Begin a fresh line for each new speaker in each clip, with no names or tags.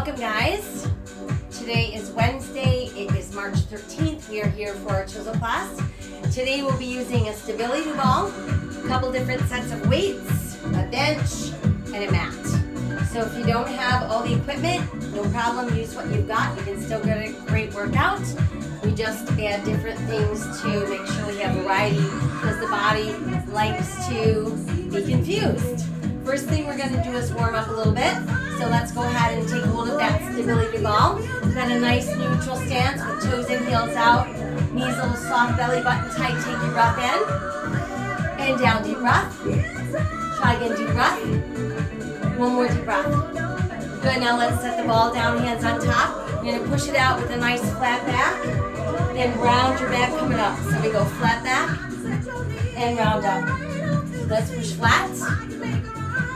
Welcome guys. Today is Wednesday. It is March 13th. We are here for our Chizel class. Today we'll be using a stability ball, a couple different sets of weights, a bench, and a mat. So if you don't have all the equipment, no problem, use what you've got. You can still get a great workout. We just add different things to make sure we have variety because the body likes to be confused. First thing we're going to do is warm up a little bit. So let's go ahead and take hold of that stability ball. Got a nice neutral stance with toes in, heels out. Knees a little soft, belly button tight. Take your breath in. And down, deep breath. Try again, deep breath. One more deep breath. Good, now let's set the ball down, hands on top. You're going to push it out with a nice flat back. Then round your back coming up. So we go flat back and round up. So let's push flat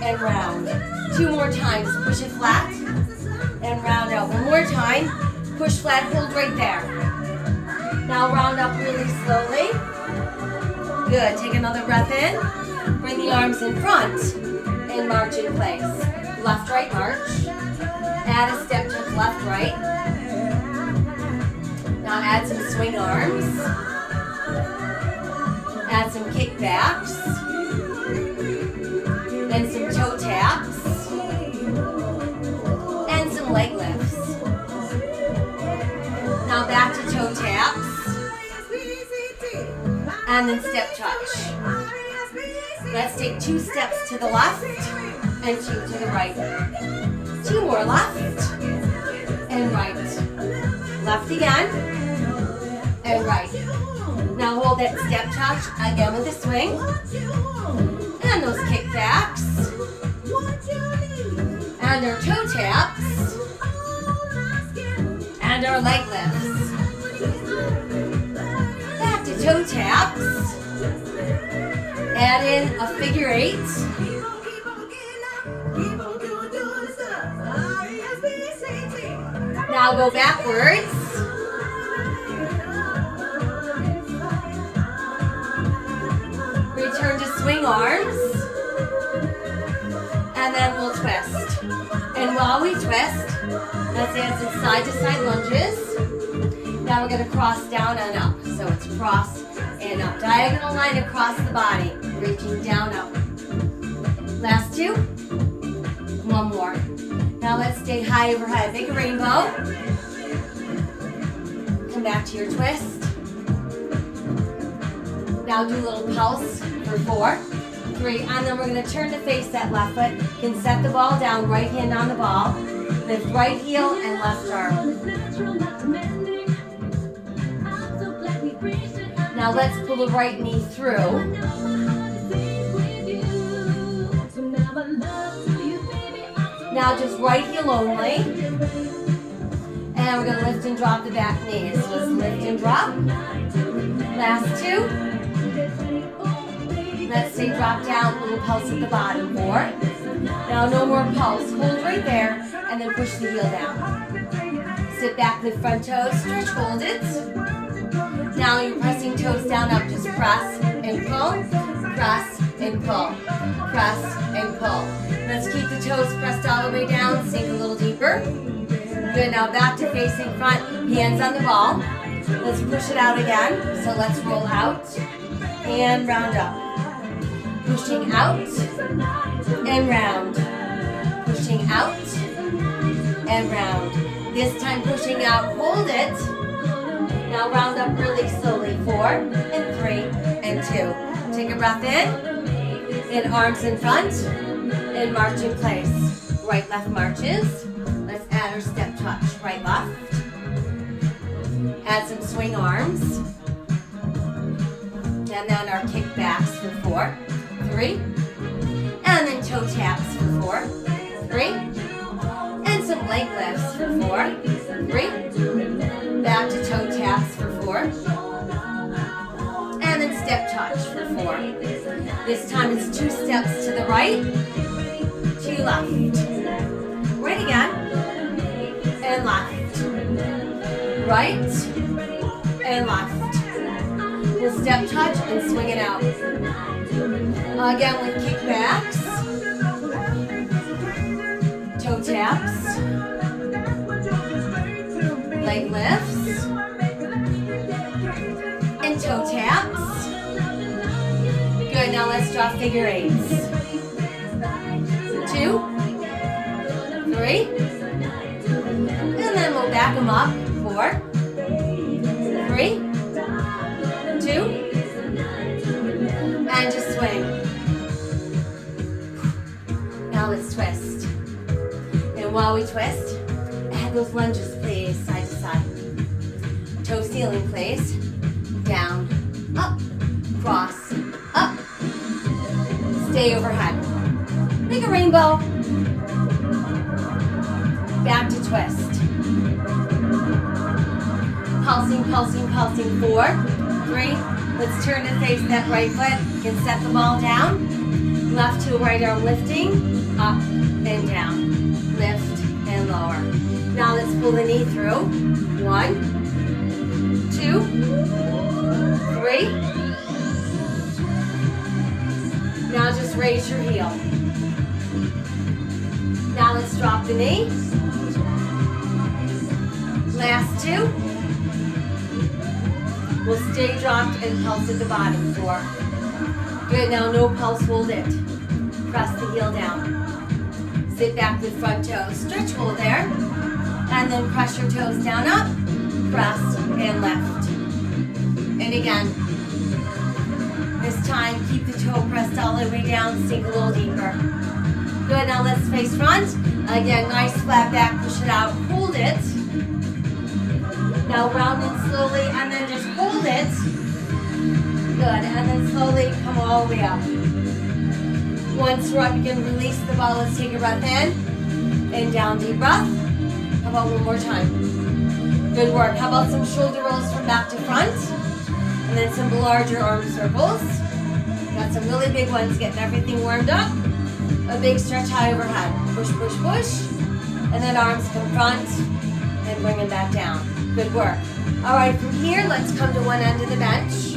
and round. Two more times, push it flat and round out. One more time, push flat, hold right there. Now round up really slowly. Good, take another breath in. Bring the arms in front and march in place. Left, right, march. Add a step to left, right. Now add some swing arms. Add some kickbacks. And some toe taps. And some leg lifts. Now back to toe taps. And then step touch. Let's take 2 steps to the left and 2 to the right. 2 more left and right. Left again and right. Now hold that step touch again with a swing. And those kickbacks. And our toe taps. And our leg lifts. Back to toe taps. Add in a figure 8. Now go backwards. Return to swing arms. And then we'll twist. And while we twist, let's add some side-to-side lunges. Now we're going to cross down and up. So it's cross and up. Diagonal line across the body. Reaching down, up. Last 2. One more. Now let's stay high overhead. Make a rainbow. Come back to your twist. Now do a little pulse for 4, 3, and then we're going to turn to face that left foot. You can set the ball down, right hand on the ball. Lift right heel and left arm. Now let's pull the right knee through. Now just right heel only. And we're going to lift and drop the back knee. So let's lift and drop. Last 2. Let's say drop down, little pulse at the bottom. 4. Now no more pulse. Hold right there and then push the heel down. Sit back with front toes, stretch, hold it. Now you're pressing toes down, up. Just press and pull, press and pull, press and pull. Let's keep the toes pressed all the way down, sink a little deeper. Good, now back to facing front, hands on the ball. Let's push it out again. So let's roll out and round up. Pushing out and round. Pushing out and round. This time pushing out, hold it. Now round up really slowly. 4 and 3 and 2. Take a breath in. And arms in front. And march in place. Right, left marches. Let's add our step touch. Right, left. Add some swing arms. And then our kickbacks for 4, 3. And then toe taps for 4, 3. And some leg lifts for 4, 3. Back to toe taps for 4. And then step touch for 4. This time it's 2 steps to the right, 2 left. Right again. And left. Right. And left. We'll step touch and swing it out. Again with kickbacks, toe taps, leg lifts. And toe taps. Good, now let's draw figure eights. 2, 3. And then we'll back them up. 4, 3, 2. And just swing. Now let's twist. And while we twist, add those lunges, please, side to side. Toe ceiling, please. Down, up, cross, up. Stay overhead. Make a rainbow. Back to twist. Pulsing, pulsing, pulsing. 4, 3. Let's turn to face that right foot. You can set the ball down. Left to right arm lifting. Up and down. Lift and lower. Now let's pull the knee through. 1, 2, 3. Now just raise your heel. Now let's drop the knee. Last 2. We'll stay dropped and pulse at the bottom. 4. Good, now no pulse, hold it. Press the heel down. Sit back with front toes. Stretch hold there. And then press your toes down, up. Press and lift. And again. This time, keep the toe pressed all the way down. Sink a little deeper. Good, now let's face front. Again, nice flat back. Push it out. Hold it. Now round in slowly and then just hold it. Good, and then slowly come all the way up. Once we're up, you can release the ball. Let's take a breath in. And down, deep breath. How about one more time? Good work. How about some shoulder rolls from back to front? And then some larger arm circles. Got some really big ones, getting everything warmed up. A big stretch high overhead. Push, push, push. And then arms come front and bring it back down. Good work. All right, from here, let's come to one end of the bench.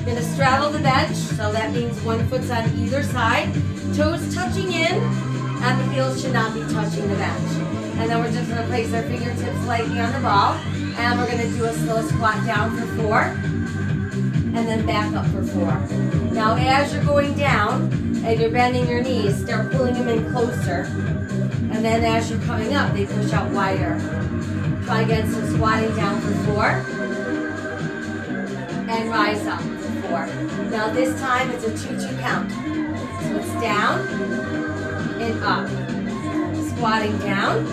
You're gonna straddle the bench, so that means one foot's on either side. Toes touching in, and the heels should not be touching the bench. And then we're just gonna place our fingertips lightly on the ball, and we're gonna do a slow squat down for 4, and then back up for 4. Now, as you're going down, and you're bending your knees, start pulling them in closer. And then as you're coming up, they push out wider. Try again, so squatting down for 4. And rise up for 4. Now this time it's a 2-2 count. So it's down and up. Squatting down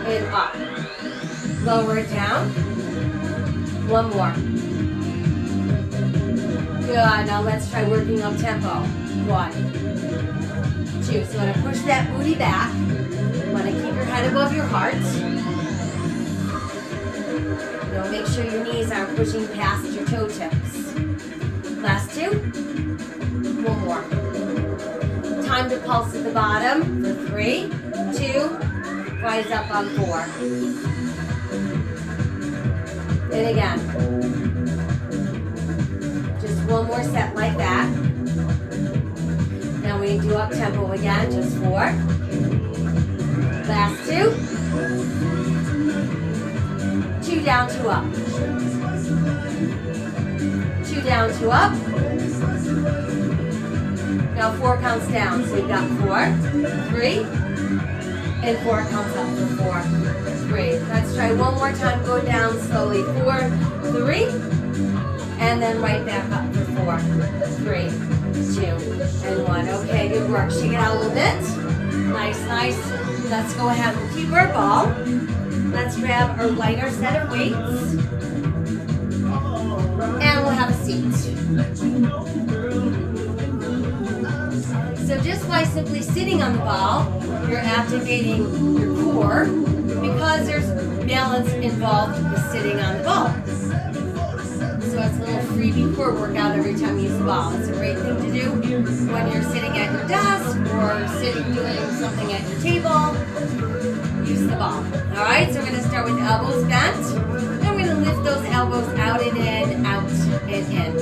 and up. Lower it down. One more. Good, now let's try working up tempo. 1, 2. So I'm gonna push that booty back. You wanna keep your head above your heart. Make sure your knees aren't pushing past your toe tips. Last 2. One more. Time to pulse at the bottom for 3, 2. Rise up on 4. And again. Just one more set like that. Now we do up tempo again, just 4. Last 2. 2 down, 2 up. 2 down, 2 up. Now 4 counts down. So you've got 4, 3, and 4 counts up for 4, 3. Let's try one more time. Go down slowly. 4, 3, and then right back up for 4, 3, 2, and 1. Okay, good work. Shake it out a little bit. Nice, nice. Let's go ahead and keep our ball. Let's grab our lighter set of weights. And we'll have a seat. So just by simply sitting on the ball, you're activating your core because there's balance involved with sitting on the ball. So it's a little freebie core workout every time you use the ball. It's a great thing to do when you're sitting at your desk or sitting doing something at your table. Use the ball. All right, so we're going to start with elbows bent. And we're going to lift those elbows out and in, out and in.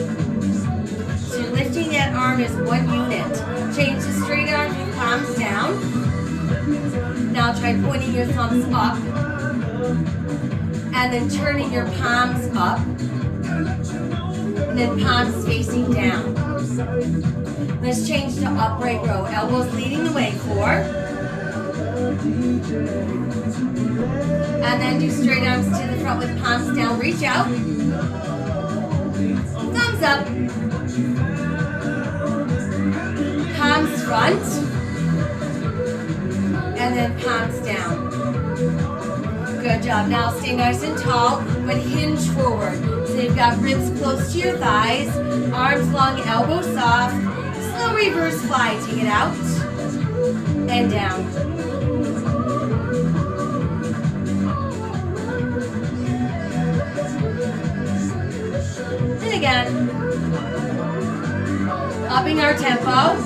So you're lifting that arm as one unit. Change the straight arm with palms down. Now try pointing your thumbs up. And then turning your palms up. And then palms facing down. Let's change to upright row. Elbows leading the way. 4. And then do straight arms to the front with palms down. Reach out. Thumbs up. Palms front. And then palms down. Good job. Now stay nice and tall, but hinge forward. So you've got ribs close to your thighs, arms long, elbows soft. Slow reverse fly. Take it out and down. And again. Upping our tempo.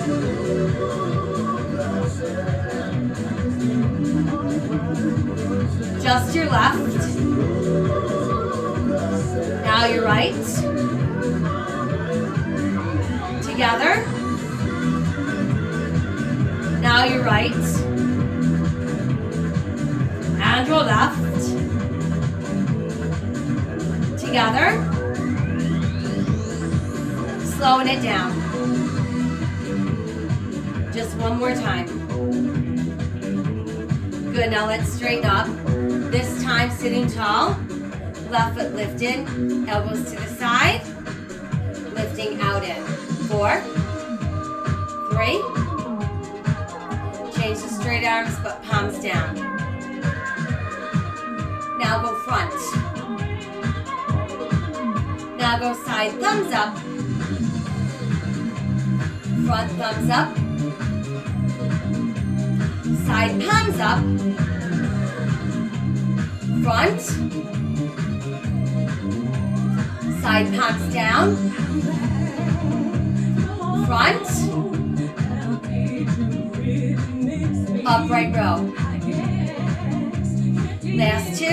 Just your left. Now your right. Together. Now your right. And your left. Together. Slowing it down. Just one more time. Good, now let's straighten up. This time sitting tall. Left foot lifted, elbows to the side. Lifting out in. 4, 3. Change to straight arms, but palms down. Now go front. Now go side, thumbs up. Front thumbs up. Side palms up. Front. Side palms down. Front. Upright row. Last 2.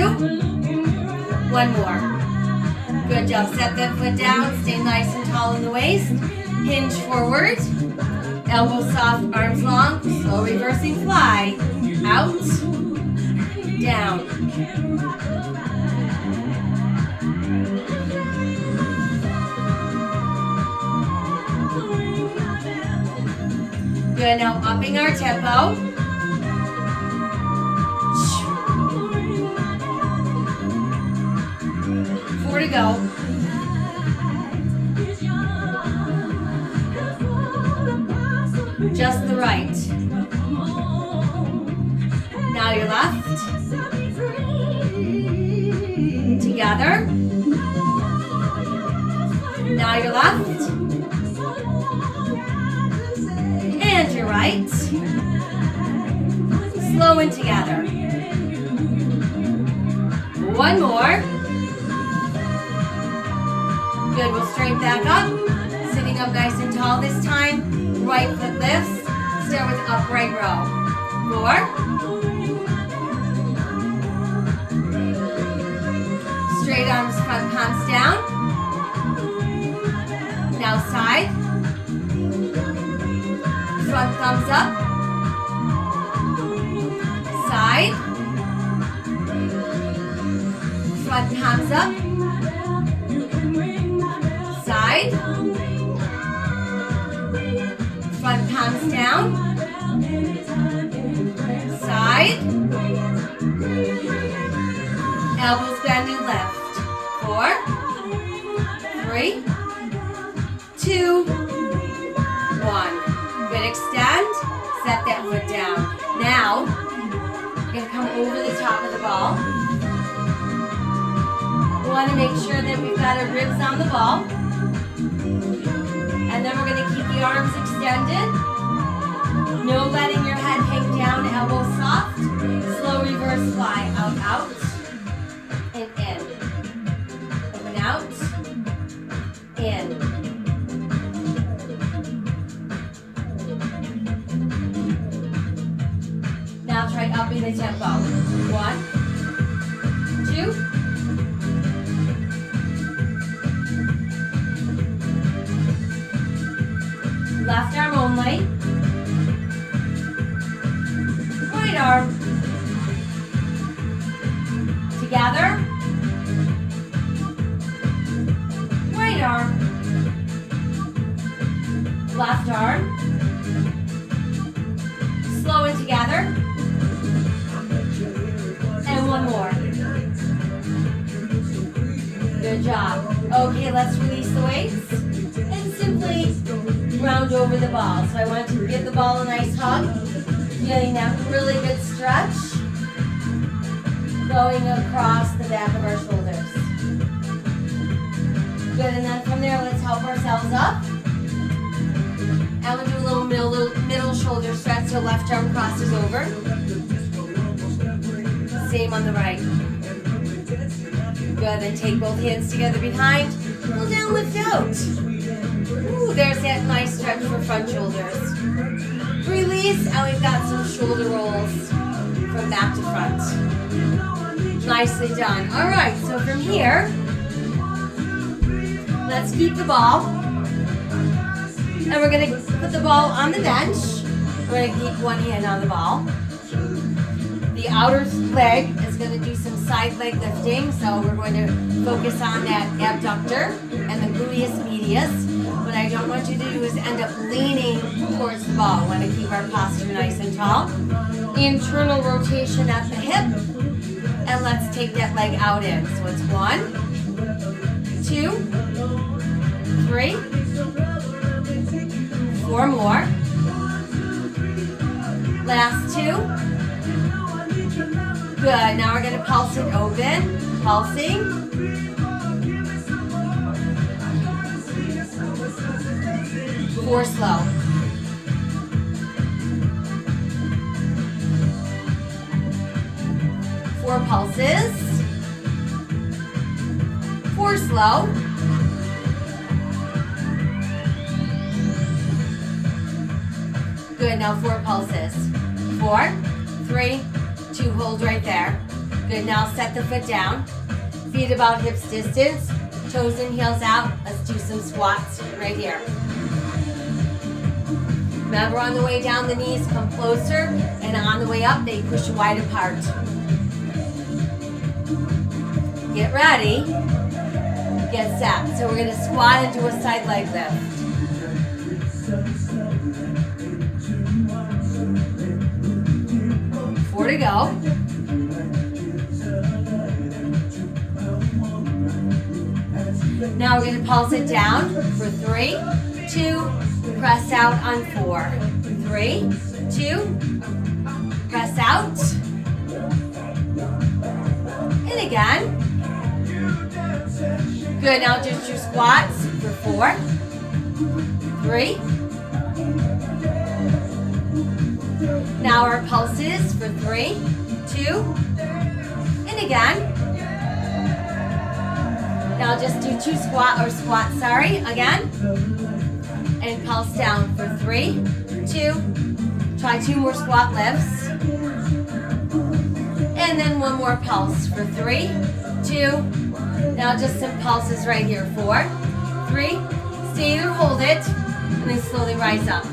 One more. Good job. Set that foot down. Stay nice and tall in the waist. Hinge forward. Elbows soft, arms long. Slow reversing fly. Out. Down. Good, now upping our tempo. 4 to go. Just the right. Now your left. Together. Now your left. And your right. Slow and together. One more. Good, we'll straighten back up. Sitting up nice and tall this time. Right foot lifts. Start with upright row. 4. Straight arms, front palms down. Now side. Front thumbs up. Side. Front palms up. Side. Front palms down. Side. Elbows bending left. 4, 3, 2, 1. Good, extend. Set that foot down. Now, you're going to come over the top of the ball. We want to make sure that we've got our ribs on the ball. And then we're going to keep the arms extended. No letting your head hang down, elbows soft. Slow reverse fly. Out, out, and in. Open out, in. Now try upping the tempo. 1, 2. Left arm only. Right arm. Together. left arm. Slow and together. And one more. Good job. Okay, let's release the weights and simply round over the ball. So I want to give the ball a nice hug, feeling that really good stretch going across the back of our shoulders. Good, and then from there, let's help ourselves up. And we'll do a little middle shoulder stretch, so left arm crosses over. Same on the right. Good, then take both hands together behind. Pull down, lift out. Ooh, there's that nice stretch for front shoulders. Release, and we've got some shoulder rolls from back to front. Nicely done. All right, so from here, let's keep the ball. And we're going to put the ball on the bench. We're going to keep one hand on the ball. The outer leg is going to do some side leg lifting, so we're going to focus on that abductor and the gluteus medius. What I don't want you to do is end up leaning towards the ball. We want to keep our posture nice and tall. Internal rotation at the hip, and let's take that leg out in. So it's 1, 2, 3, 4 more. Last 2. Good, now we're going to pulse it open, pulsing. 4 slow. 4 pulses. 4 slow. Good, now 4 pulses. 4, 3, 2, hold right there. Good, now set the foot down. Feet about hips distance. Toes and heels out. Let's do some squats right here. Remember, on the way down, the knees come closer, and on the way up, they push wide apart. Get ready. Get set. So we're going to squat and do a side leg lift. 4 to go. Now we're going to pulse it down for 3, 2, press out on 4. 3, 2, press out. And again. Good, now just your squats for 4, 3. Now our pulses for 3, 2, and again. Now just do 2 squats, again. And pulse down for 3, 2. Try 2 more squat lifts. And then 1 more pulse for 3, 2. Now just some pulses right here. 4, 3. Stay there, hold it, and then slowly rise up.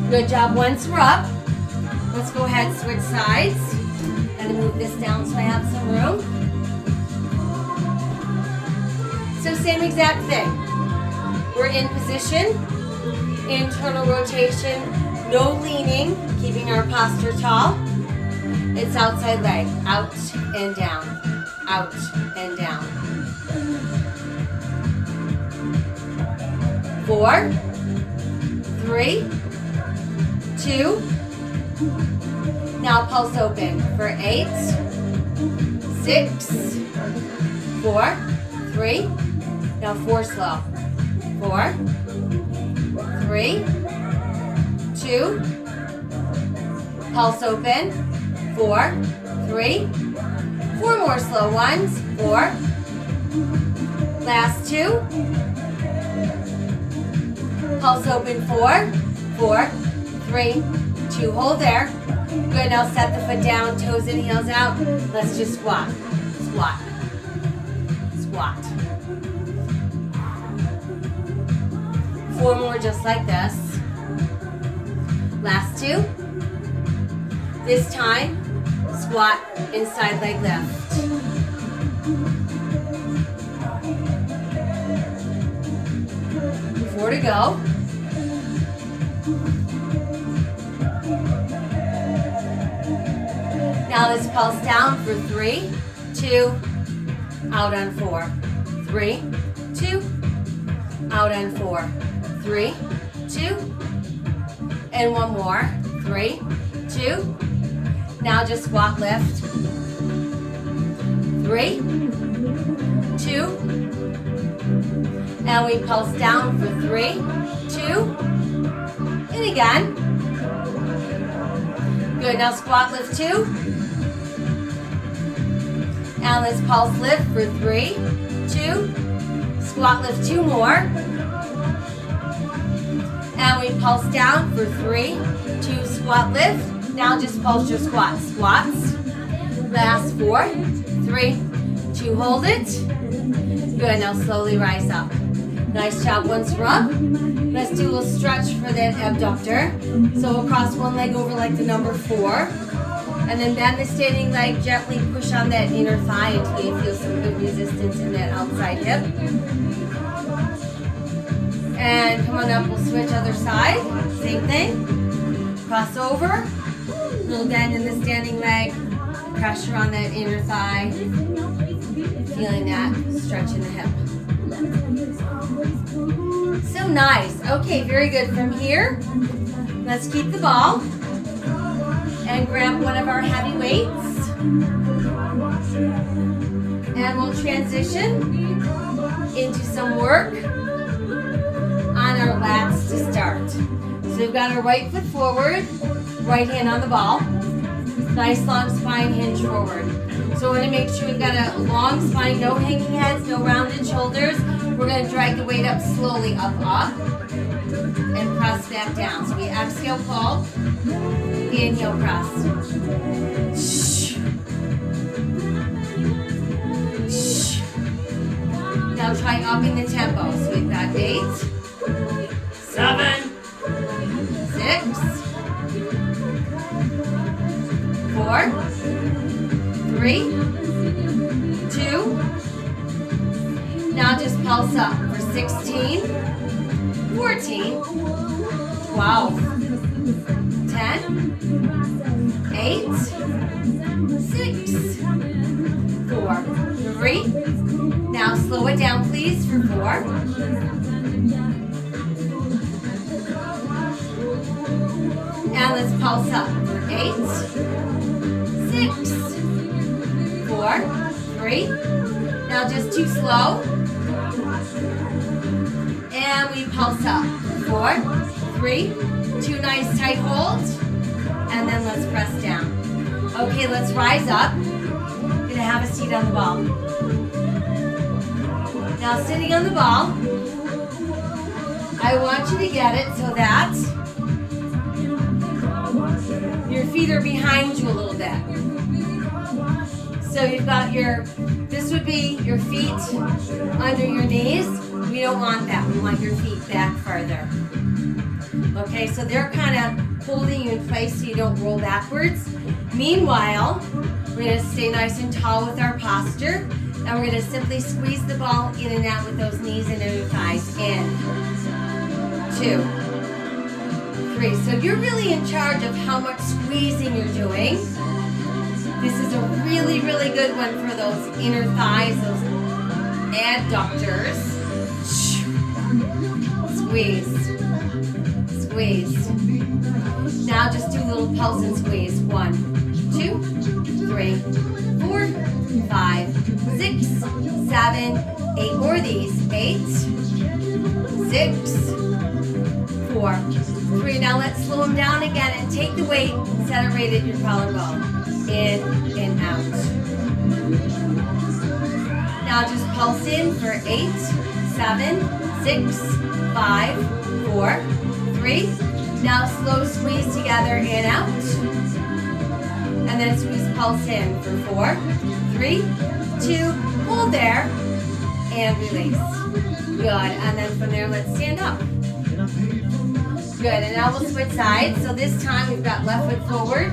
Good job. Once we're up, let's go ahead, switch sides. And move this down so I have some room. So same exact thing. We're in position, internal rotation, no leaning, keeping our posture tall. It's outside leg, out and down, out and down. 4, 3, 2. Now pulse open for 8, 6, 4, 3. Now 4 slow. 4, 3, 2. Pulse open. 4, 3. 4 more slow ones. 4. Last 2. Pulse open. 4, 4, 3, 2. Hold there. Good, now set the foot down, toes and heels out. Let's just squat, squat, squat. 4 more just like this. Last 2. This time, squat and side leg lift. 4 to go. Now let's pulse down for 3, 2, out on 4. 3, 2, out on 4. 3, 2, and one more. 3, 2. Now just squat lift. 3, 2, and we pulse down for 3, 2, and again. Good, now squat lift 2. And let's pulse lift for 3, 2, squat lift 2 more. And we pulse down for 3, 2, squat lift. Now just pulse your squats. Squats. Last 4, 3, 2, hold it. Good, now slowly rise up. Nice job. Once we're up, let's do a little stretch for that abductor. So we'll cross one leg over like the number 4. And then bend the standing leg, gently push on that inner thigh until you feel some good resistance in that outside hip. And come on up, we'll switch other side. Same thing. Cross over. Little bend in the standing leg. Pressure on that inner thigh. Feeling that stretch in the hip. So nice. Okay, very good. From here, let's keep the ball and grab one of our heavy weights. And we'll transition into some work on our lats to start. So we've got our right foot forward, right hand on the ball. Nice long spine, hinge forward. So we're going to make sure we've got a long spine, no hanging heads, no rounded shoulders. We're going to drag the weight up slowly, up, and press back down. So we exhale, pull, inhale, press. Shh. Shh. Now try upping the tempo. So we've got 8, 7, 6, 4, 3, 2. Now just pulse up for 16, 14, 12, 10, 8, 6, 4, 3. Now slow it down please for 4. And let's pulse up for 8, 6, 4, 3. Now just too slow. And we pulse up. 4, 3, 2 nice tight holds. And then let's press down. Okay, let's rise up. Gonna have a seat on the ball. Now sitting on the ball, I want you to get it so that your feet are behind you a little bit. So you've got this would be your feet under your knees. We don't want that. We want your feet back farther. Okay, so they're kind of holding you in place so you don't roll backwards. Meanwhile, we're going to stay nice and tall with our posture. And we're going to simply squeeze the ball in and out with those knees and inner thighs. In, 2, 3. So you're really in charge of how much squeezing you're doing. This is a really, really good one for those inner thighs, those adductors. Squeeze. Squeeze. Now just do a little pulse and squeeze. 1, 2, 3, 4, 5, 6, 7, 8 more of these. 8, 6, 4, 3. Now let's slow them down again and take the weight and set it right at your collarbone. In and out. Now just pulse in for 8, 7, 6, 5, 4, 3. Now slow squeeze together and out. And then squeeze pulse in for 4, 3, 2, hold there, and release. Good, and then from there, let's stand up. Good, and now we'll switch sides. So this time we've got left foot forward,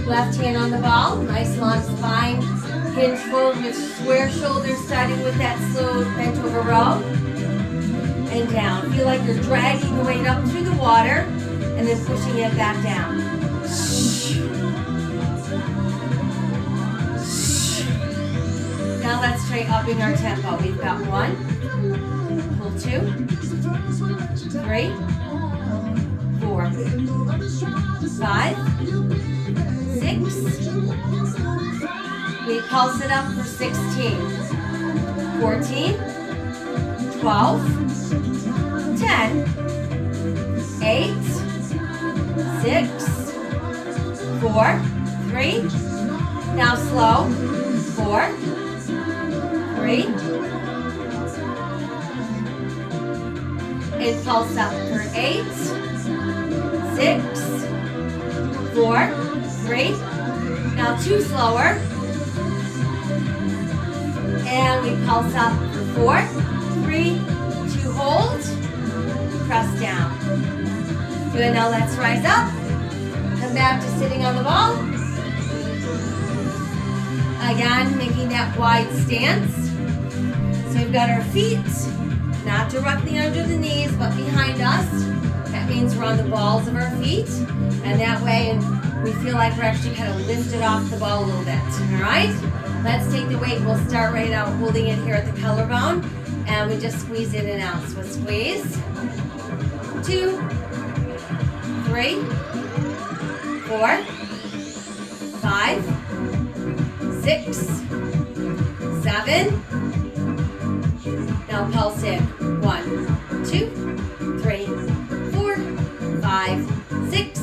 left hand on the ball, nice long spine, hinge forward with square shoulders, starting with that slow bent over row, and down. Feel like you're dragging the weight up through the water. and then pushing it back down. Now let's try upping our tempo. We've got 1, pull 2, 3, 4, 5, 6. We pulse it up for 16, 14, 12, 10, 8, 6, 4, 3. Now slow. 4, 3. And pulse up for 8, 6, 4, 3. Now 2 slower. And we pulse up for 4, 3, 2 hold. Press down. Good, now let's rise up. Come back to sitting on the ball. Again, making that wide stance. So we've got our feet, not directly under the knees, but behind us. That means we're on the balls of our feet. And that way we feel like we're actually kind of lifted off the ball a little bit. All right? Let's take the weight. We'll start right out holding it here at the collarbone. And we just squeeze in and out. So squeeze. 2, 3, 4, 5, 6, 7. Now pulse in. 1, 2, 3, 4, 5, 6,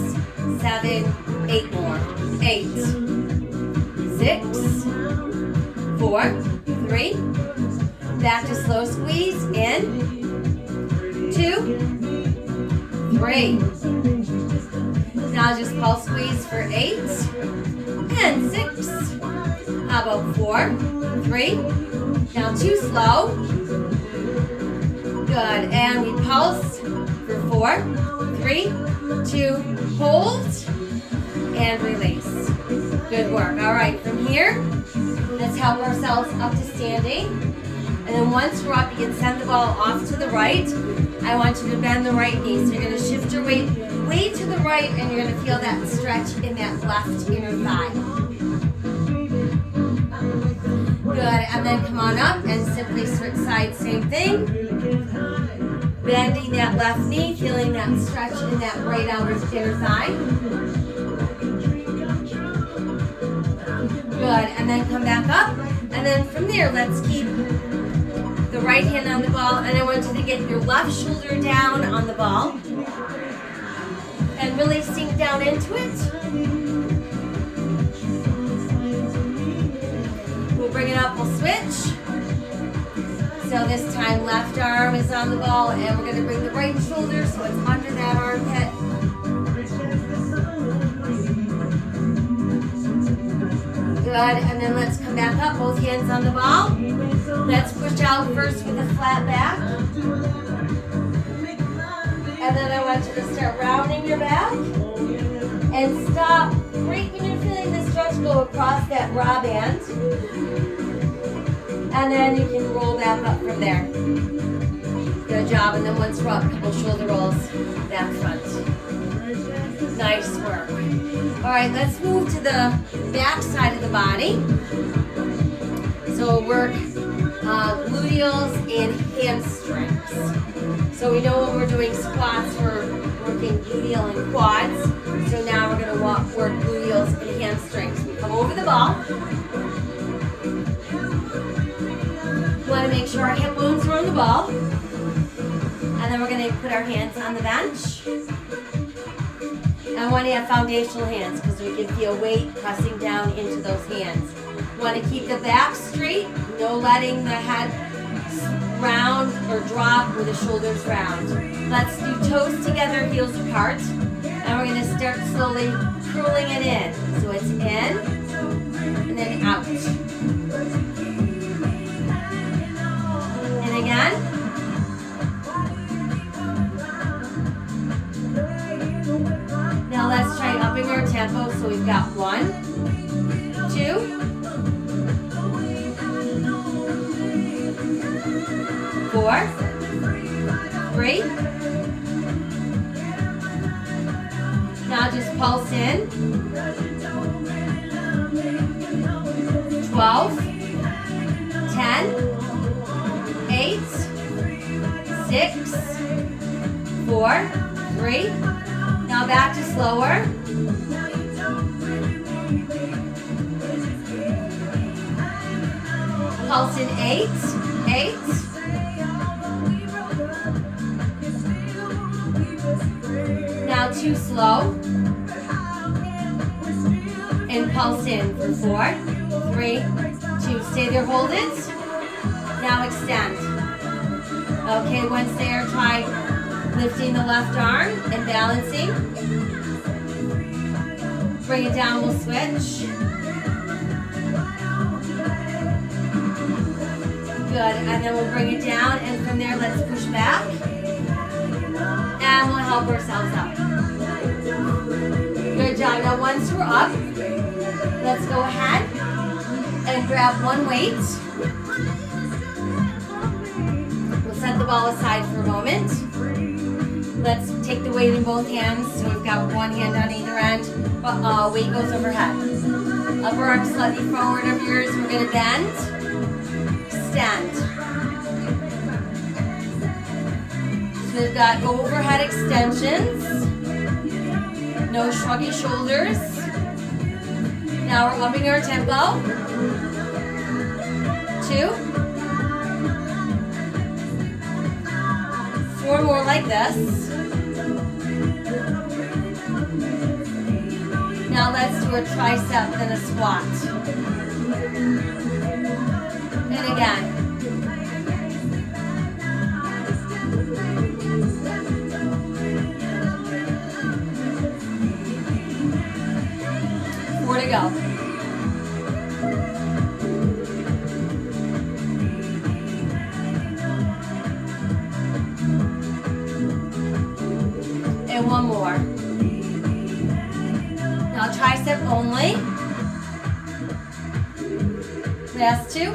7, 8 more. 8, 6, 4, 3. Back to slow squeeze. In. 2, 3. Now just pulse squeeze for 8 and 6. How about 4, 3. Now 2 slow. Good. And we pulse for 4, 3, 2, hold, and release. Good work. All right, from here, let's help ourselves up to standing. And then once we're up, you can send the ball off to the right. I want you to bend the right knee. So you're going to shift your weight way to the right, and you're going to feel that stretch in that left inner thigh. Good, and then come on up and simply switch sides, same thing. Bending that left knee, feeling that stretch in that right outer inner thigh. Good, and then come back up. And then from there, let's keep the right hand on the ball, and I want you to get your left shoulder down on the ball. And really sink down into it. We'll bring it up, we'll switch. So this time left arm is on the ball, and we're going to bring the right shoulder so it's under that armpit. Good, and then let's come back up, both hands on the ball. Let's push out first with a flat back. And then I want you to start rounding your back. And stop right when you're feeling the stretch go across that raw band. And then you can roll back up from there. Good job. And then once we're up, a couple shoulder rolls back front. Nice work. All right, let's move to the back side of the body. So work gluteals and hamstrings. So we know when we're doing squats, we're working gluteal and quads. So now we're going to work gluteals and hamstrings. We come over the ball. We want to make sure our hip bones are on the ball. And then we're going to put our hands on the bench. And I want to have foundational hands because we can feel weight pressing down into those hands. We want to keep the back straight, no letting the head round or drop or the shoulders round. Let's do toes together, heels apart. And we're going to start slowly curling it in. So it's in and then out. And again. Now let's try upping our tempo. So we've got 1, 2, 4, 3, Pulse in. 12, 10, 8, 6, 4, 3. Now back to slower. Pulse in 8, 8. Now 2 slow. And pulse in for 4, 3, 2. Stay there, hold it. Now extend. Okay, once there, try lifting the left arm and balancing. Bring it down, we'll switch. Good, and then we'll bring it down, and from there, let's push back. And we'll help ourselves up. Good job. Now once we're up, let's go ahead and grab one weight. We'll set the ball aside for a moment. Let's take the weight in both hands. So we've got one hand on either end, but weight goes overhead. Upper arm slightly forward of yours. We're going to bend, extend. So we've got overhead extensions. No shruggy shoulders. Now we're upping our tempo. 2. 4 more like this. Now let's do a tricep, then a squat. And again. To go. And one more. Now tricep only. Last 2.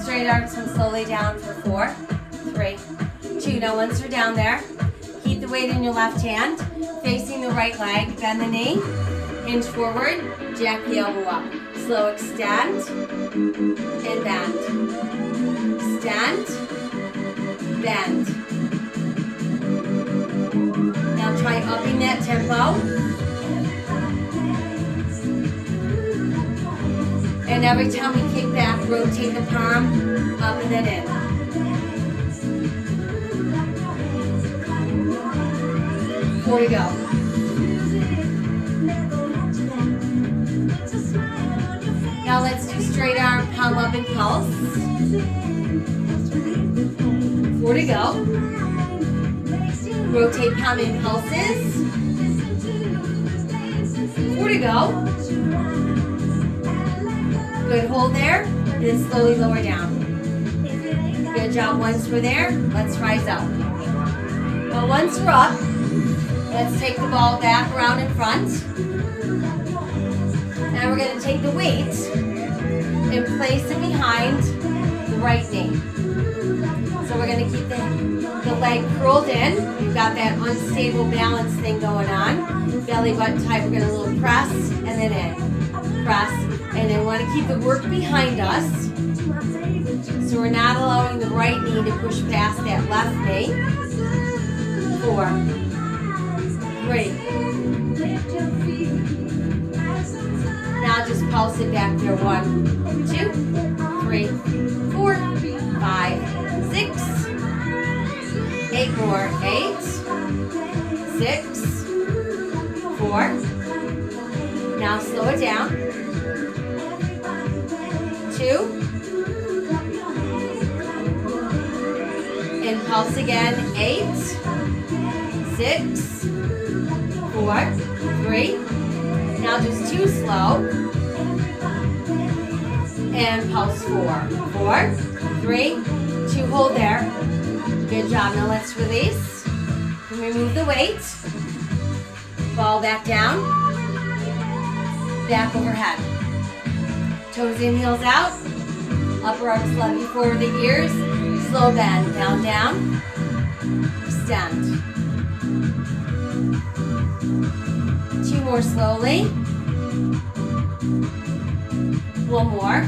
Straight arms come slowly down for 4, 3, 2. Now once you're down there, keep the weight in your left hand. Facing the right leg, bend the knee, hinge forward, jack the elbow up. Slow extend, and bend. Extend, bend. Now try upping that tempo. And every time we kick back, rotate the palm up and then in. 4 to go. Now let's do straight arm, palm up and pulse. 4 to go. Rotate palm in pulses. 4 to go. Good, hold there, then slowly lower down. Good job, once we're there, let's rise up. Well, once we're up, let's take the ball back around in front. And we're going to take the weight and place it behind the right knee. So we're going to keep the leg curled in. We've got that unstable balance thing going on. Belly button tight. We're going to little press and then in. Press. And then we want to keep the work behind us. So we're not allowing the right knee to push past that left knee. 4, 3. Now just pulse it back there. 1, 2, 3, 4, 5, 6, 8 more. 8, 6, 4. Now slow it down. 2. And pulse again. 8, 6, 4, 3. Now just 2 slow. And pulse 4. 4, 3, 2. Hold there. Good job. Now let's release. Remove the weight. Ball back down. Back overhead. Toes in, heels out. Upper arms slightly forward the ears. Slow bend. Down, down. Extend. more slowly. One more.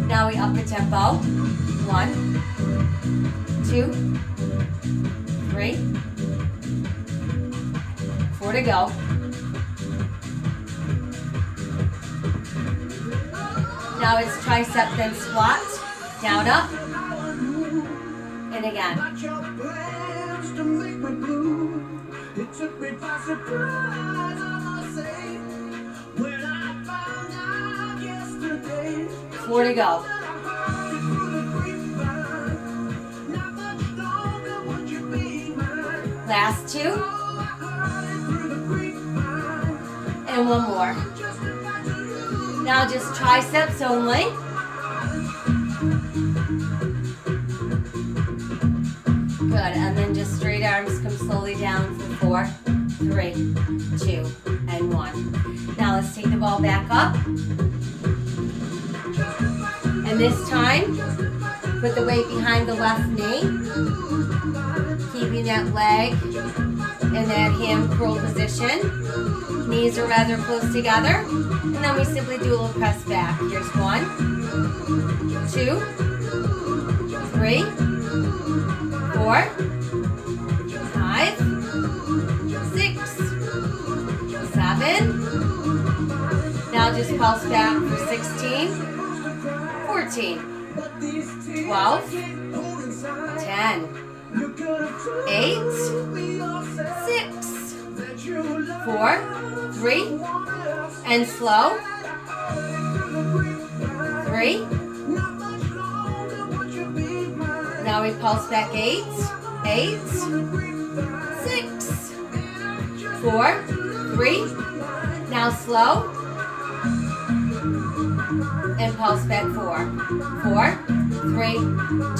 Now we up the tempo. 1, 2, 3, 4 to go. Now it's tricep, then squat, down, up, and again. Four to go. Last two. And one more. Now just triceps only. Good, and then just straight arms come slowly down for 4, 3, 2, and 1. Now let's take the ball back up. And this time, put the weight behind the left knee, keeping that leg in that hand curl position. Knees are rather close together. And then we simply do a little press back. Here's 1, 2, 3, 4, 5, 6, 7. Now just pulse back for 16, 14, 12, 10, 8, 6, 4, 3, and slow. 3. Now we pulse back 8, 8, 6, 4, 3. Now slow. And pulse back 4, 4, 3,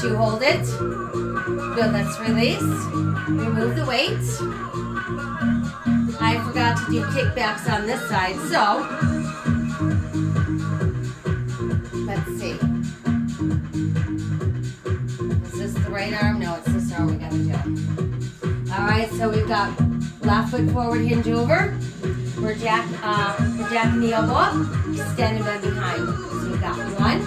2, hold it. Good, let's release. Remove the weight. I forgot to do kickbacks on this side, so let's see. Is this the right arm? No, it's this arm we gotta do. All right, so we've got left foot forward, hinge over. We're jacking the elbow up, extending them behind. So we've got 1.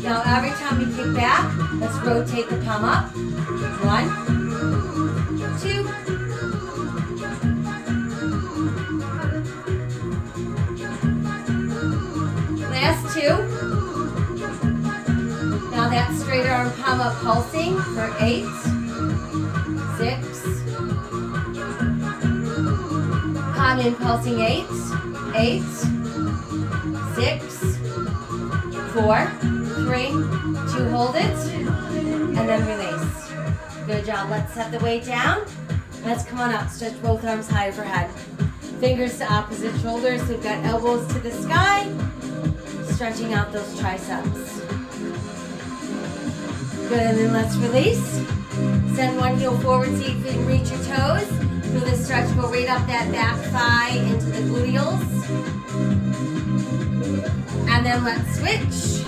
Now every time we kick back, let's rotate the palm up. 1, 2. Last 2. Now that straight arm palm up pulsing for 8, 6. Palm in pulsing 8, 8, 6, 4, 3, 2, hold it, and then release. Good job. Let's set the weight down. Let's come on up. Stretch both arms high overhead. Fingers to opposite shoulders. So we've got elbows to the sky. Stretching out those triceps. Good, and then let's release. Send one heel forward so you can reach your toes. Feel this stretch go right up that back thigh into the gluteals. And then let's switch.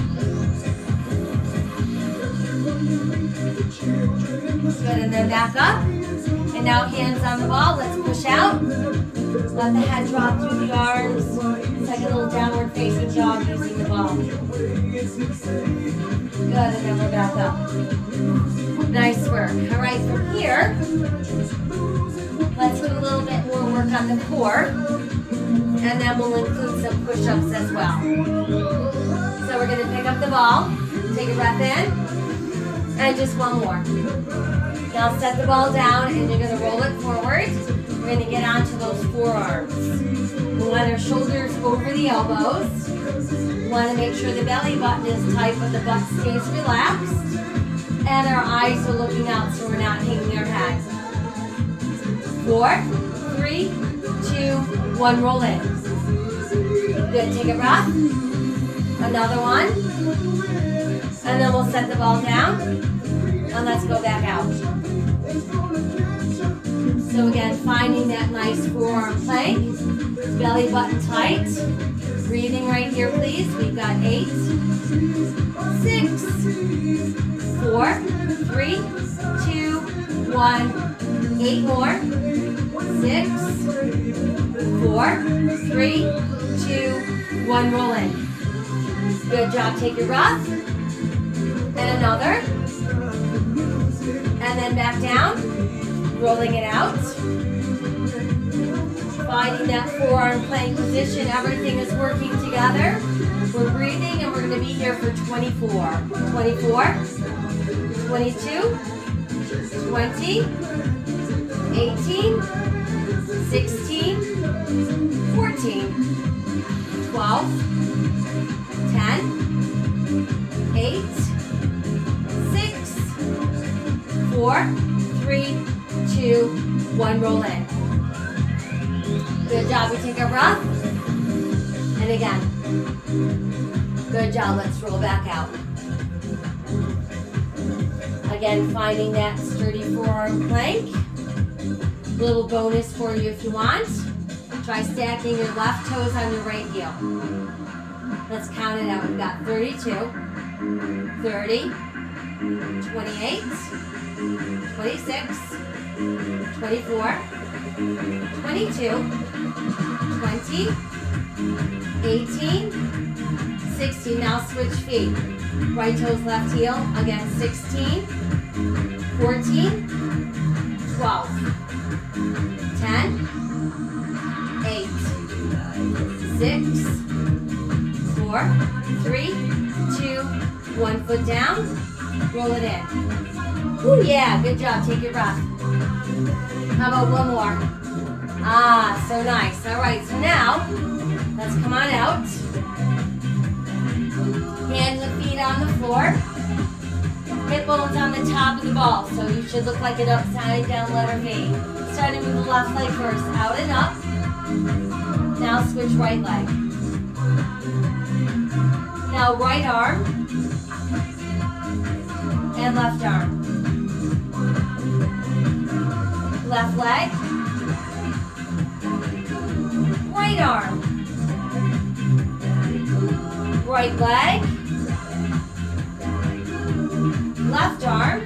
Good, and then back up. And now hands on the ball. Let's push out. Let the head drop through the arms. It's like a little downward facing dog using the ball. Good, and then we're back up. Nice work. All right, from here, let's do a little bit more work on the core. And then we'll include some push-ups as well. So we're going to pick up the ball, take a breath in, and just one more. Now set the ball down and you're going to roll it forward. We're going to get onto those forearms. We want our shoulders over the elbows. We want to make sure the belly button is tight but the butt stays relaxed. And our eyes are looking out so we're not hanging our head. 4, 3, 2, 1, roll in. Good, take a breath. Another one. And then we'll set the ball down. And let's go back out. So again, finding that nice forearm plank, belly button tight. Breathing right here, please. We've got 8, 6, 4, 3, 2, 1. 8 more. 6, 4, 3, 2, 1. Roll in. Good job. Take your breath. And another. And then back down. Rolling it out. Finding that forearm plank position. Everything is working together. We're breathing and we're going to be here for 24. 24, 22, 20, 18, 16, 14, 12, 10, 8, 6, 4, 3, 2, 1. Roll in. Good job. We take our breath. And again. Good job. Let's roll back out. Again, finding that sturdy forearm plank. Little bonus for you if you want. Try stacking your left toes on your right heel. Let's count it out. We've got 32, 30, 28, 26, 24, 22, 20, 18, 16. Now switch feet. Right toes, left heel. Again, 16, 14, 12, 10, 8, 6, 4, 3, 2, 1. Foot down. Roll it in. Ooh, yeah, good job. Take your breath. How about one more? Ah, so nice. All right, so now, let's come on out. Hands and feet on the floor. Hip bones on the top of the ball, so you should look like an upside down letter V. Starting with the left leg first, out and up. Now switch right leg. Now right arm and left arm. Left leg. Right arm. Right leg. Left arm.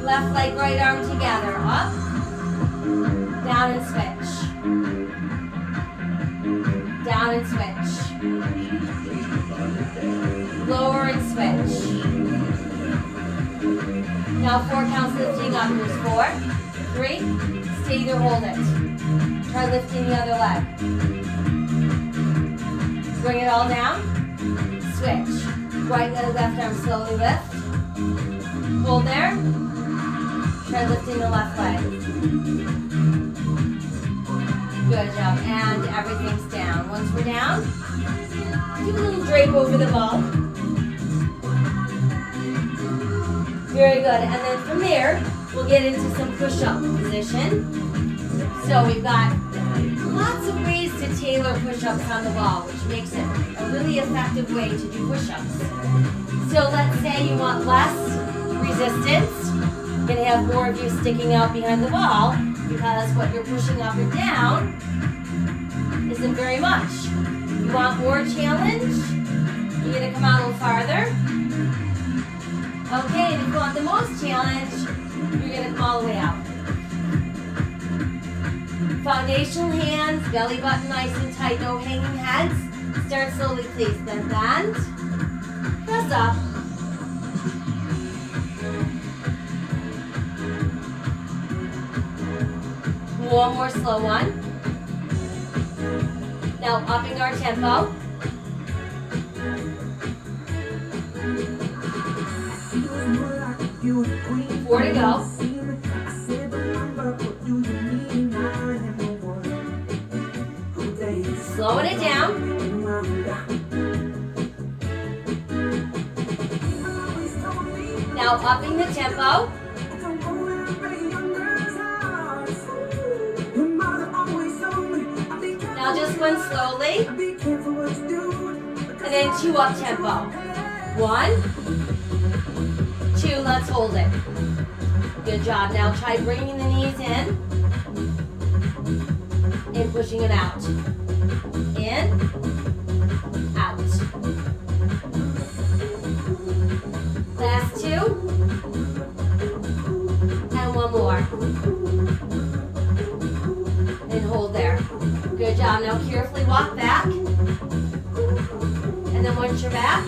Left leg, right arm together. Up. Down and switch. Down and switch. Lower and switch. Now 4 counts lifting up. Here's 4, 3. Stay there, hold it. Try lifting the other leg. Bring it all down. Switch. Right leg, left arm, slowly lift. Hold there. Try lifting the left leg. Good job. And everything's down. Once we're down, do a little drape over the ball. Very good. And then from there, we'll get into some push-up position. So we've got lots of ways to tailor push-ups on the ball, which makes it a really effective way to do push-ups. So let's say you want less resistance. You're going to have more of you sticking out behind the ball because what you're pushing up and down isn't very much. You want more challenge? You're going to come out a little farther. Okay, and if you want the most challenge, you're going to come all the way out. Foundational hands, belly button nice and tight, no hanging heads. Start slowly, please. Then bend, press up. One more slow one. Now upping our tempo. Four to go. Slowing it down. Now upping the tempo. Now just one slowly. And then 2 up tempo. 1, 2, let's hold it. Good job. Now try bringing the knees in and pushing them out. In, out. Last two. And one more. And hold there. Good job. Now carefully walk back. And then once you're back,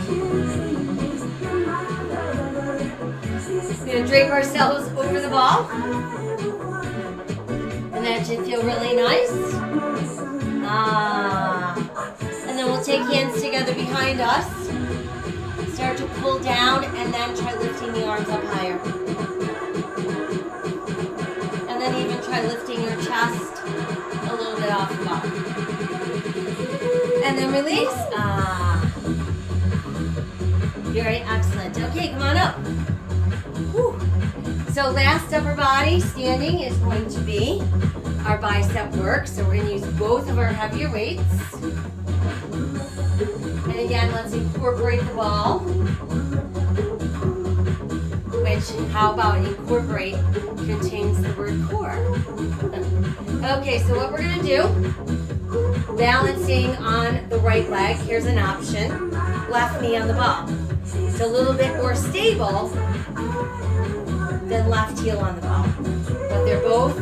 we're going to drape ourselves over the ball. And that should feel really nice. And then we'll take hands together behind us. Start to pull down and then try lifting the arms up higher. And then even try lifting your chest a little bit off the ball. And then release. Very excellent. Okay, come on up. Whew. So last upper body standing is going to be our bicep work. So we're going to use both of our heavier weights. And again, let's incorporate the ball. Which, how about incorporate contains the word core. Okay, so what we're going to do, balancing on the right leg, here's an option. Left knee on the ball. It's a little bit more stable than left heel on the ball. But they're both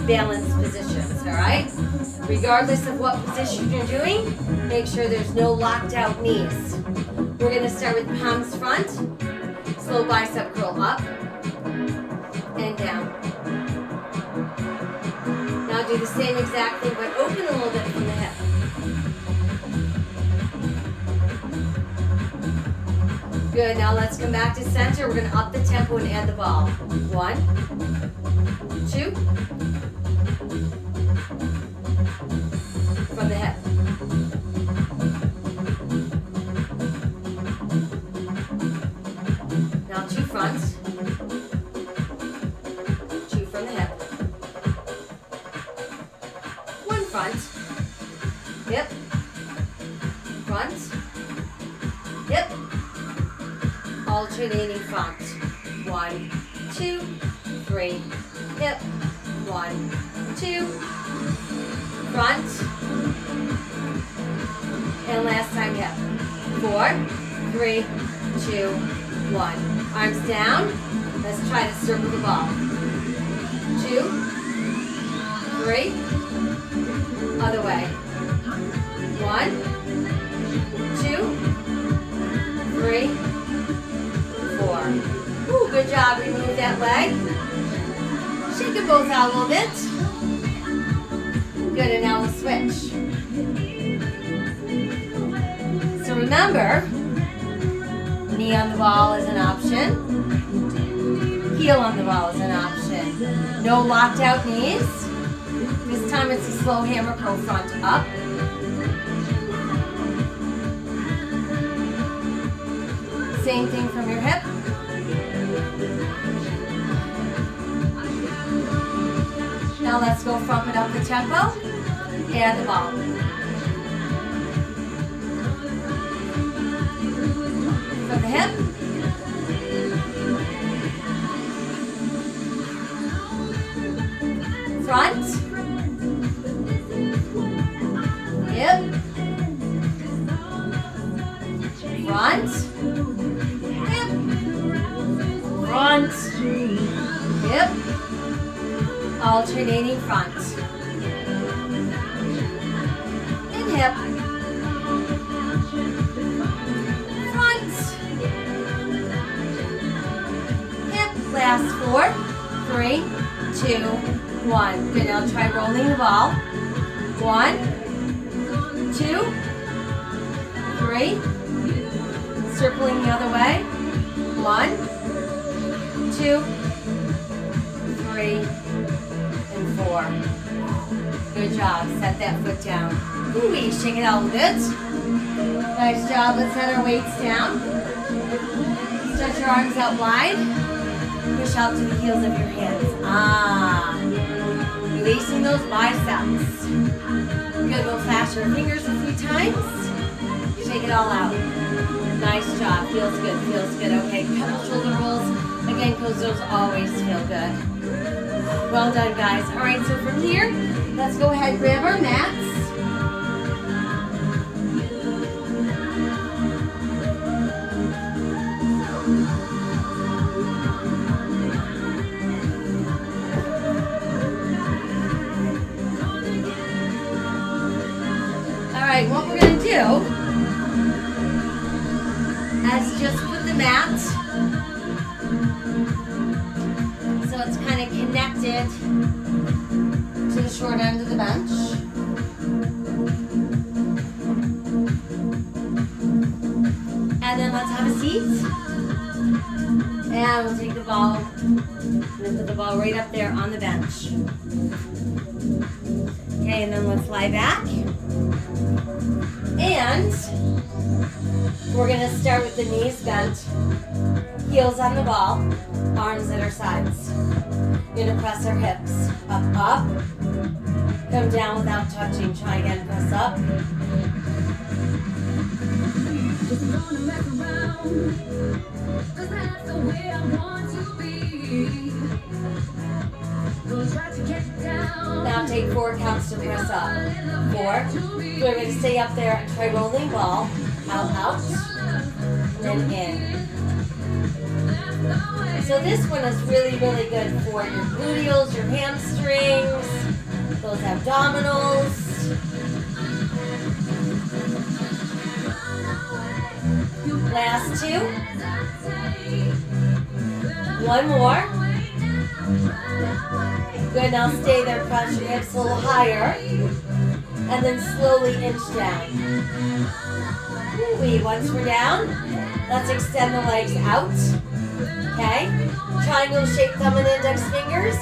balanced positions, all right? Regardless of what position you're doing, make sure there's no locked out knees. We're gonna start with palms front, slow bicep curl up and down. Now do the same exact thing, but open a little bit from the hip. Good, now let's come back to center. We're gonna up the tempo and add the ball. 1, 2. From the hip. Now 2 fronts. 2 from the hip. 1 front. Hip. Front. Hip. Alternating front. 1, 2, 3. Hip. 1, 2. Front. And last time hip. 4, 3, 2, 1. Arms down. Let's try to circle the ball. 2, 3. Other way. 1, 2, 3, 4. Ooh, good job. Remove that leg. Shake them both out a little bit. Good, and now we'll switch. So remember, knee on the ball is an option. Heel on the ball is an option. No locked out knees. This time it's a slow hammer curl front up. Same thing from your hip. Now let's go front it up the tempo and the ball. From the hip. Front. Hip. Front. Hip. Front. Hip. Alternating front. And hip. Front. Hip. Last 4, 3, 2, 1. Good, now try rolling the ball. 1, 2, 3. Circling the other way. 1, 2, 3, and 4. Good job. Set that foot down. Ooh, shake it out a little bit. Nice job. Let's set our weights down. Stretch your arms out wide. Push out to the heels of your hands. Releasing those biceps. Good. We'll flash our fingers a few times. Shake Shake it all out. Nice job. Feels good. Feels good. Okay, couple shoulder rolls. Again, because those always feel good. Well done, guys. All right, so from here, let's go ahead and grab our mats. All right, what we're going to do is just put the mat so it's kind of connected to the short end of the bench. And then let's have a seat. And we'll take the ball and put the ball right up there on the bench. Okay, and then let's lie back. And we're going to start with the knees bent, heels on the ball, arms at our sides. We're going to press our hips up, up. Come down without touching. Try again, press up. Just gonna mess around, 'cause that's the way I want to be. Gonna try to get down. Now take 4 counts to press up. 4. We're going to stay up there and try rolling ball. Out, out, and then in. So this one is really, really good for your gluteals, your hamstrings, those abdominals. Last 2. 1 more. Good, now stay there, press your hips a little higher. And then slowly inch down. Once we're down, let's extend the legs out. Okay? Triangle shape thumb and index fingers.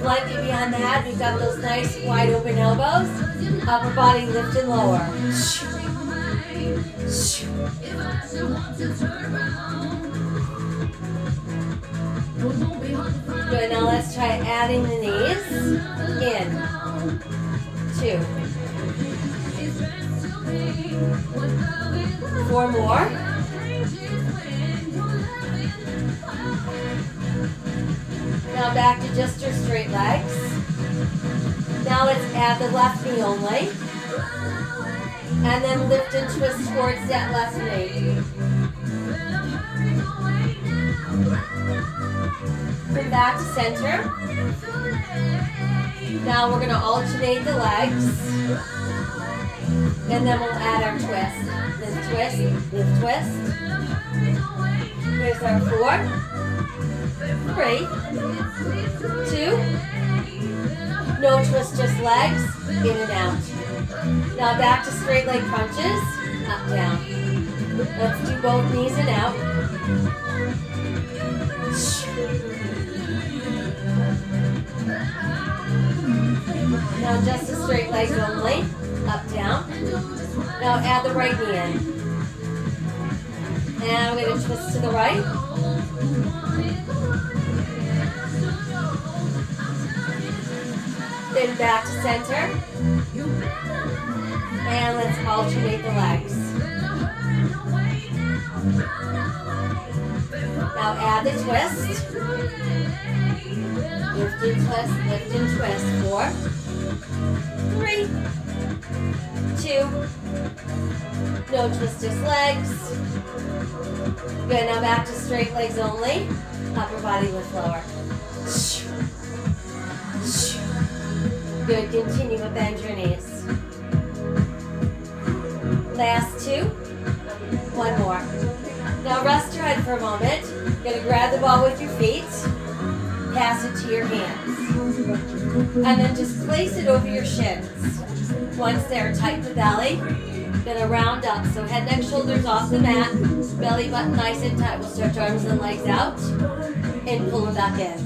Blanket behind the head. We've got those nice wide open elbows. Upper body lift and lower. Good, now let's try adding the knees. In. 2. 4 more. Now back to just your straight legs. Now let's add the left knee only. And then lift and twist towards that left knee. Come back to center. Now we're going to alternate the legs. And then we'll add our twist. Lift, twist, lift, twist. Here's our 4, 3, 2. No twist, just legs. In and out. Now back to straight leg crunches. Up, down. Let's do both knees and out. Now just the straight legs only. Up, down. Now add the right knee in. And we're going to twist to the right. Then back to center. And let's alternate the legs. Now add the twist. Lift and twist, lift and twist. 4, 3, 2. No twist, just legs. Good, now back to straight legs only. Upper body lift lower. Good, continue to bend your knees. Last 2. 1 more. Now rest your head for a moment. You're going to grab the ball with your feet. Pass it to your hands. And then just place it over your shins. Once they're tight the belly, going to round up. So head, neck, shoulders off the mat. Belly button nice and tight. We'll stretch arms and legs out. And pull them back in.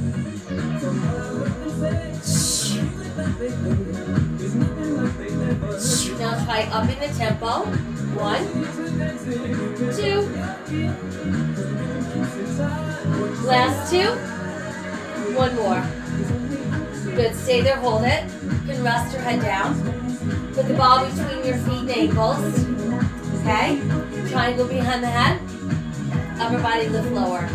Now try up in the tempo. 1, 2. Last 2. 1 more. Good, stay there, hold it. You can rest your head down. Put the ball between your feet and ankles. Okay? Triangle behind the head. Upper body lift lower.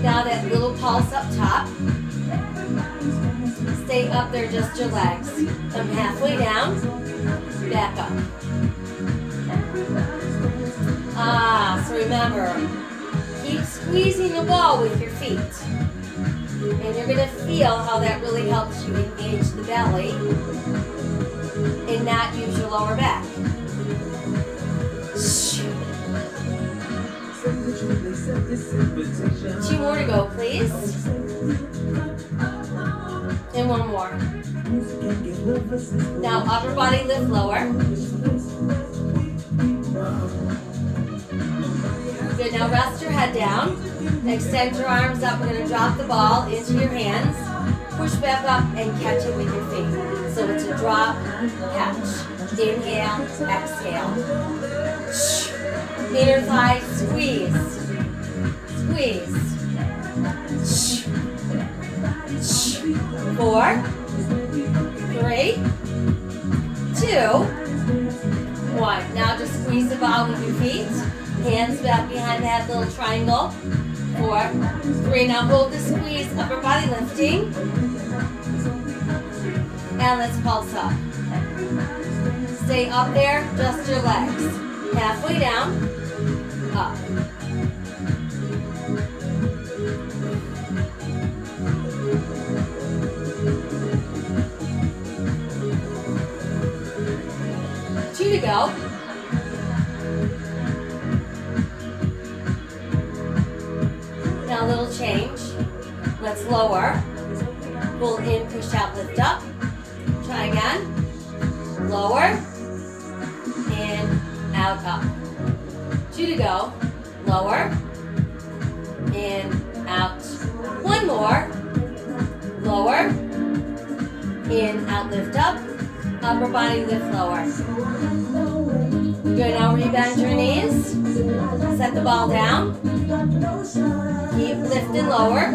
Now that little pulse up top. Stay up there, just your legs. Come halfway down, back up. So remember, keep squeezing the ball with your feet. And you're gonna feel how that really helps you engage the belly and not use your lower back. 2 more to go, please. And 1 more. Now upper body lift lower. Good, now rest your head down. Extend your arms up. We're going to drop the ball into your hands. Push back up and catch it with your feet. So it's a drop, catch. Inhale, exhale. Inner thigh, squeeze. Squeeze. 4, 3, 2, 1. Now just squeeze the ball with your feet. Hands back behind that little triangle. 4, 3. Now hold the squeeze, upper body lifting. And let's pulse up. Stay up there, just your legs. Halfway down, up. To go. Now a little change. Let's lower. Pull in, push out, lift up. Try again. Lower. In, out, up. 2 to go. Lower. In, out. 1 more. Lower. In, out, lift up. Upper body lift lower. Good, now rebend your knees. Set the ball down. Keep lifting lower.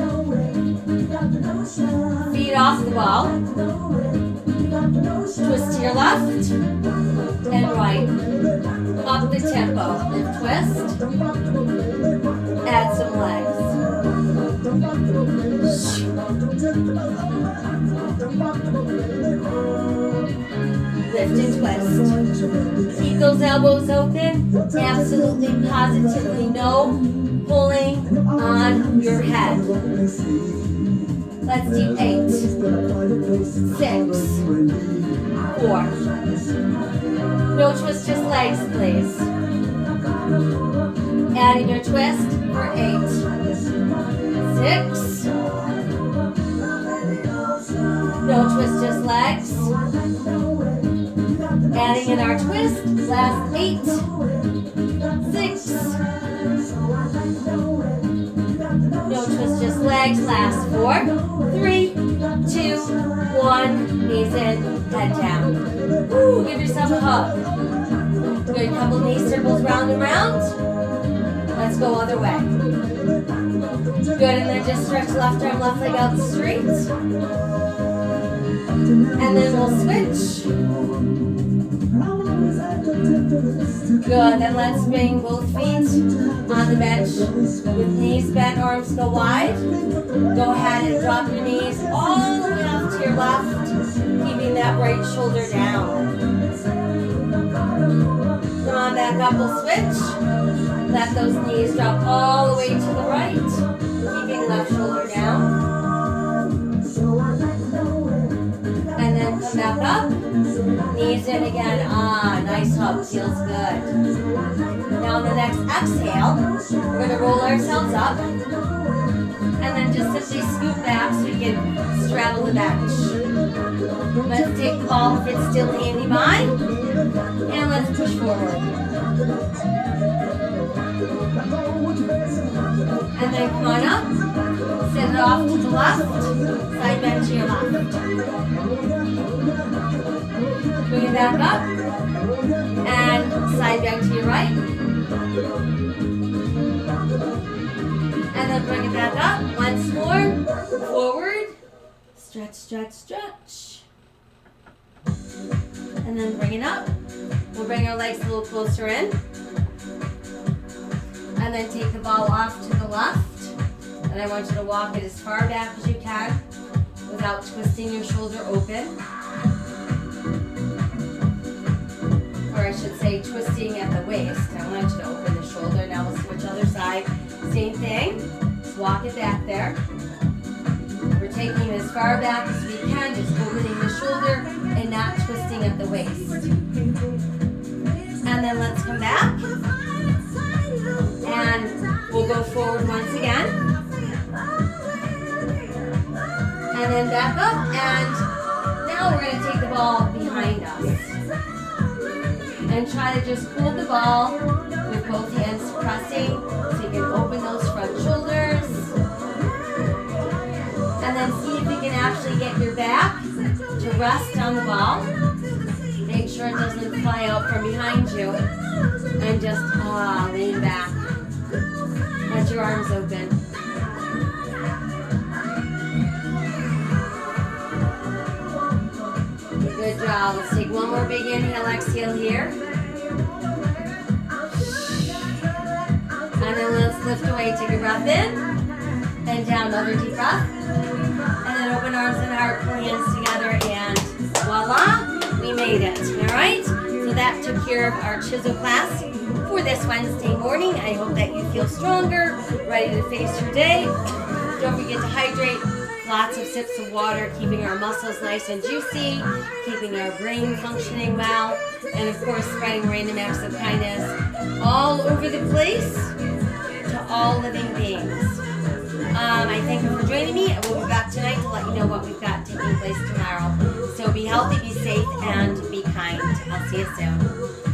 Feet off the ball. Twist to your left and right. Up the tempo. Lift, twist. Add some legs. Lift and twist. Keep those elbows open. Absolutely, positively no pulling on your head. Let's do 8, 6, 4. No twist, just legs, please. Adding your twist for 8, 6. No twist, just legs. Adding in our twist, last 8, 6. No twist, just legs, last 4, 3, 2, 1. Knees in, head down. Woo, give yourself a hug. Good, couple knee circles round and round. Let's go other way. Good, and then just stretch left arm, left leg out straight. And then we'll switch. Good, then let's bring both feet on the bench with knees bent, arms go wide. Go ahead and drop your knees all the way off to your left, keeping that right shoulder down. Come on back up, we'll switch. Let those knees drop all the way to the right, keeping left shoulder down. And then come back up. Knees in again. Nice hug. Feels good. Now on the next exhale, we're going to roll ourselves up. And then just simply scoot back so you can straddle the bench. Let's take the ball if it's still handy by. And let's push forward. And then come on up. Set it off to the left. Side bend to your left. Bring it back up. And side bend to your right. And then bring it back up. Once more. Forward. Stretch, stretch, stretch. And then bring it up. We'll bring our legs a little closer in. And then take the ball off to the left. And I want you to walk it as far back as you can without twisting your shoulder open. Or I should say twisting at the waist. I want you to open the shoulder. Now we'll switch other side. Same thing. Just walk it back there. We're taking it as far back as we can, just opening the shoulder and not twisting at the waist. And then let's come back. And we'll go forward once again. And then back up. And now we're going to take the ball behind us. And try to just hold the ball with both hands pressing so you can open those front shoulders. And then see if you can actually get your back to rest on the ball. Make sure it doesn't fly out from behind you. And just lean back. Let your arms open. Good job. Let's take one more big inhale, exhale here. And then let's lift away. Take a breath in. Bend down, another deep breath. And then open arms and heart, pull hands together, and voila, we made it. All right? So that took care of our Chizel class for this Wednesday morning. I hope that you feel stronger, ready to face your day. Don't forget to hydrate. Lots of sips of water, keeping our muscles nice and juicy, keeping our brain functioning well, and of course spreading random acts of kindness all over the place to all living beings. I thank you for joining me. I will be back tonight to let you know what we've got taking place tomorrow. So be healthy, be safe, and be kind. I'll see you soon.